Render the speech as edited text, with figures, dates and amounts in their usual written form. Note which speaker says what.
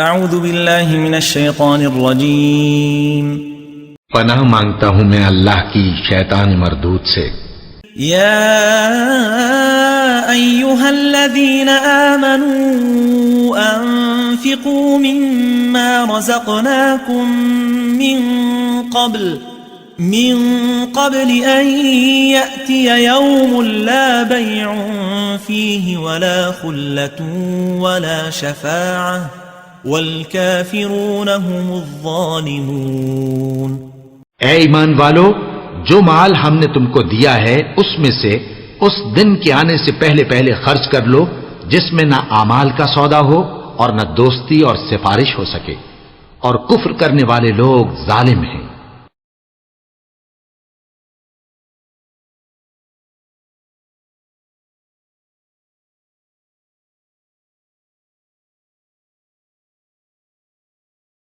Speaker 1: اعوذ باللہ من الشیطان الرجیم
Speaker 2: پناہ مانگتا ہوں میں اللہ کی شیطان مردود سے۔
Speaker 1: یا ایہا الذین آمنوا انفقوا مما رزقناکم من قبل ان یأتی یوم لا بیع فیہ ولا خلة ولا شفاعة والکافرون هم الظالمون۔
Speaker 2: اے ایمان والو، جو مال ہم نے تم کو دیا ہے اس میں سے اس دن کے آنے سے پہلے پہلے خرچ کر لو جس میں نہ اعمال کا سودا ہو اور نہ دوستی اور سفارش ہو سکے، اور کفر کرنے والے لوگ ظالم ہیں۔